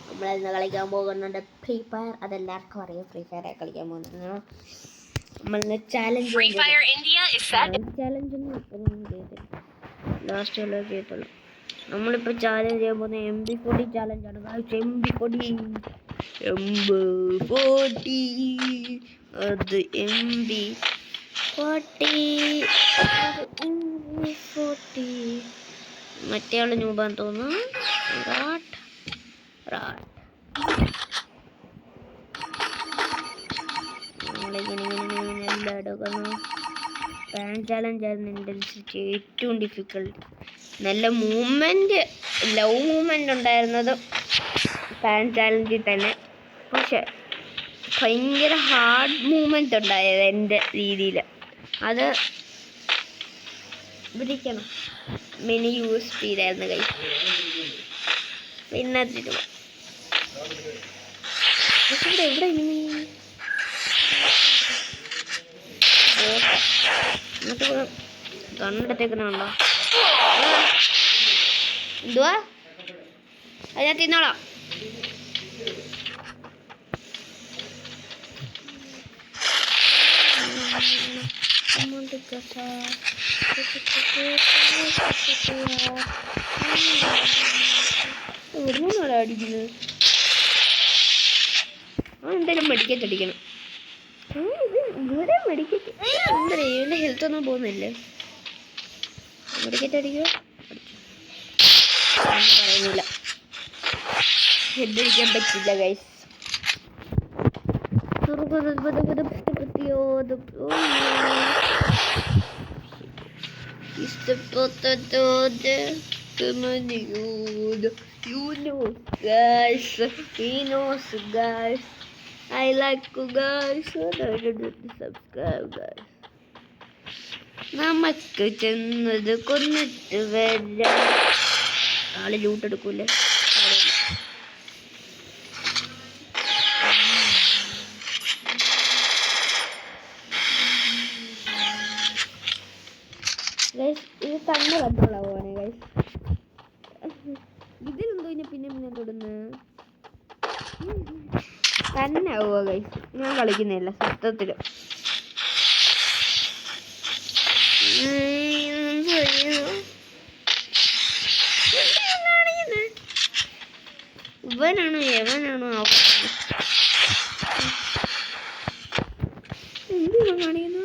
നമ്മളിന്ന് കളിക്കാൻ പോകുന്നുണ്ട് ഫ്രീ ഫയർ. അതെല്ലാവർക്കും അറിയാം, ഫ്രീ ഫയർ കളിക്കാൻ പോകുന്നത്. നമ്മളിന്ന് ചാലഞ്ച് ഒന്നും ഇപ്പൊന്നും ചെയ്തില്ല, ലാസ്റ്റ് വല്ലതും ചെയ്യത്തുള്ളൂ. നമ്മളിപ്പോൾ ചാലഞ്ച് ചെയ്യാൻ പോകുന്ന MP40 ചാലഞ്ചാണ്. MP40 അത് MP40 മറ്റേ ആള് നൂബാന്ന് തോന്നുന്നു. നമ്മളിങ്ങനെ എടുക്കുന്നു. ഫാൻ ചാലഞ്ച് ആയിരുന്നു എൻ്റെ ഏറ്റവും ഡിഫിക്കൽട്ട്. നല്ല ലവ് മൂവ്മെൻ്റ് ഉണ്ടായിരുന്നത് ഫാൻ ചാലഞ്ചിൽ തന്നെ. പക്ഷെ ഭയങ്കര ഹാർഡ് മൂവ്മെൻ്റ് ഉണ്ടായത് എൻ്റെ രീതിയിൽ. അത് പിടിക്കണം. മിനി USB യിലായിരുന്നു കൈ. പിന്നെ എവിടെ എന്നിട്ട് കണ്ണെടുത്തേക്കുന്നുണ്ടോ? എന്തുവാ അതിനകത്ത് തിന്നോളാം. എവിടുന്നാണ് അടിക്കുന്നത്? എന്തായാലും മെഡിക്കറ്റ് അടിക്കണം. ഇവിടെ മെഡിക്കറ്റ് എന്താ ഇവൻ്റെ ഹെൽത്ത് ഒന്നും പോകുന്നില്ലേ? മെഡിക്കറ്റ് അടിക്കുക പറയുന്നില്ല. ഹെഡ് അടിക്കാൻ പറ്റില്ല guys. I like you guys. Subscribe guys. നമുക്ക് ചെന്നത് കൊന്നിട്ട് വരാം. ആള് ലൂട്ടെടുക്കൂലേ? ഇത് തന്നെ കണ്ട്രോളാവുകയാണ് ഗൈസ്. ഇതിലെന്തോ പിന്നെ തൊടുന്നത് തന്നെ ആവുക ഗൈസ്. ഞാൻ കളിക്കുന്നില്ല സത്യത്തിൽ. ഇവനാണോ എവനാണോ എന്തിനാ കാണിക്കുന്നു?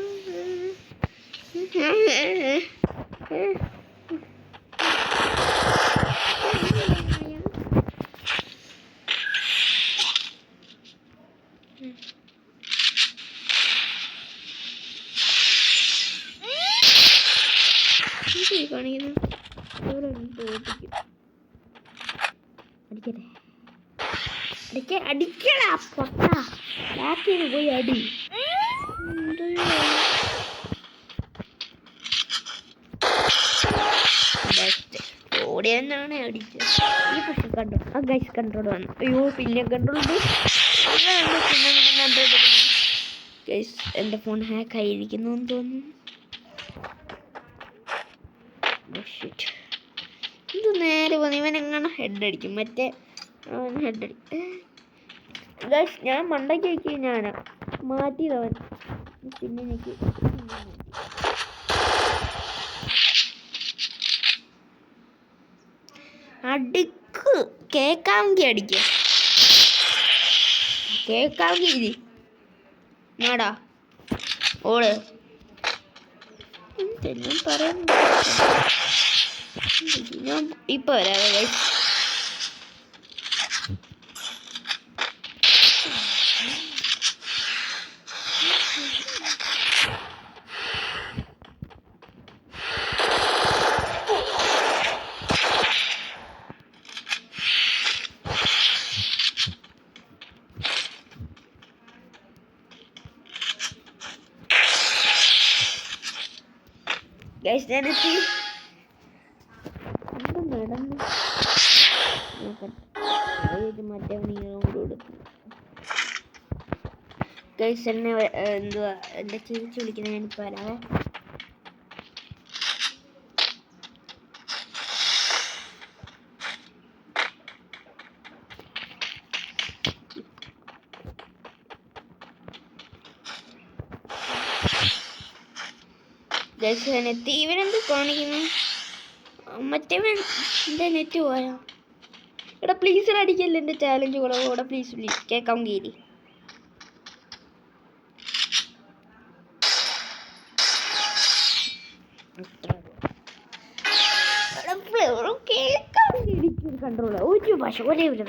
അടിക്കടാ പൊട്ട. ബാക്കിന് പോയി അടി. ഓടിയെന്നാണ് അടിച്ചത്. ഈ പക്ഷെ കണ്ടോ ആ ഗൈസ് കൺട്രോൾ വന്നു. അയ്യോ പിന്നെ കൺട്രോൾ ഗൈസ്. എൻ്റെ ഫോൺ ഹാക്ക് ആയിരിക്കുന്നു എന്ന് തോന്നുന്നു. ഇത് നേരെ വന്നു. ഇവനെങ്ങനെ ഹെഡ് അടിക്കും? മറ്റേ അവൻ ഹെഡ് അടിക്കും ഗൈസ്. ഞാൻ മണ്ടയ്ക്ക് വയ്ക്കുക. ഞാൻ മാറ്റിയതവൻ. പിന്നെ എനിക്ക് അടിക്ക് കേക്കാമെങ്കിൽ അടിക്കുക. കേക്കാമെങ്കിൽ ഇരി മാടാ ഓള് എന്തെല്ലാം പറയുന്നു. ഞാൻ ഇപ്പൊ വരാവേ ഗൈസ്. ഗൈസ് ഞാനെത്തി. നടന്നു മറ്റേ കൊടുത്തു ഗൈസ്. എന്നെ എന്തുവാ എൻ്റെ ചേച്ചി വിളിക്കുന്നത്. ഞാനിപ്പോൾ വരാവേ. ഗൈസ് നെറ്റ് ഇവനെന്ത് കാണിക്കുന്നു? മറ്റേവൻ എൻ്റെ നെറ്റ് പോയാ. എടാ പ്ലീസ് അടിക്കല്ലേ എൻ്റെ ചാലഞ്ച് കൂടെ പ്ലീസ് കേൾക്കാൻ കയറി. കൺട്രോൾ ഒരു ഭാഷ ഒരേ ഒരു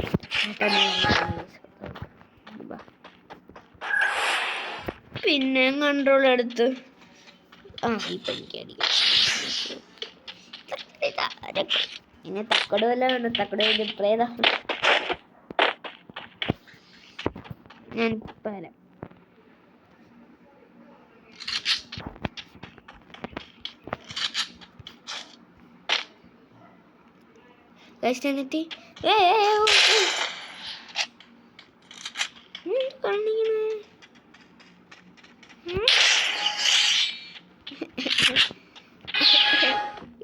പിന്നെ കൺട്രോൾ എടുത്ത് ഇപ്പം എനിക്ക് അടിക്കാം. ഇനി തക്കട് വല്ല തക്കട് പ്രേത ഞാൻ പറയാം. കഷ്ടനെത്തി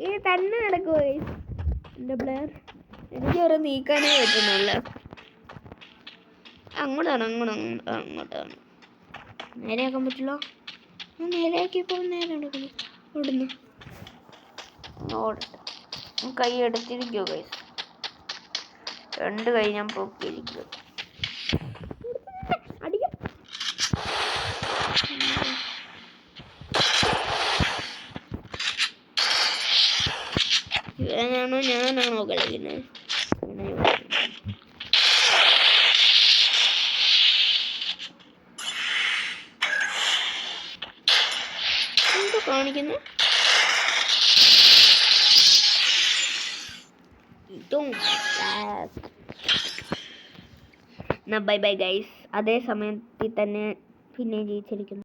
ഇത് തന്നെ നടക്കുമോ എൻ്റെ പ്ലെയർ? എനിക്ക് ഓരോ നീക്കാനേ പറ്റുന്നില്ല. അങ്ങോട്ടാണ് നേരെയാക്കാൻ പറ്റില്ലോ. നേരെയാക്കിയപ്പോൾ നേരെ നടക്കുന്നു. ഓടുന്നു ഓടട്ടെ. കൈ എടുത്തിരിക്കുമോ ഗൈസ്? 2 കൈ ഞാൻ പൊക്കിയിരിക്കും. ഞാനാണോ കളിക്കുന്നത്? എന്തോ കാണിക്കുന്നു? Bye bye guys. അതേ സമയത്തിൽ തന്നെ പിന്നെ ജയിച്ചിരിക്കുന്നു.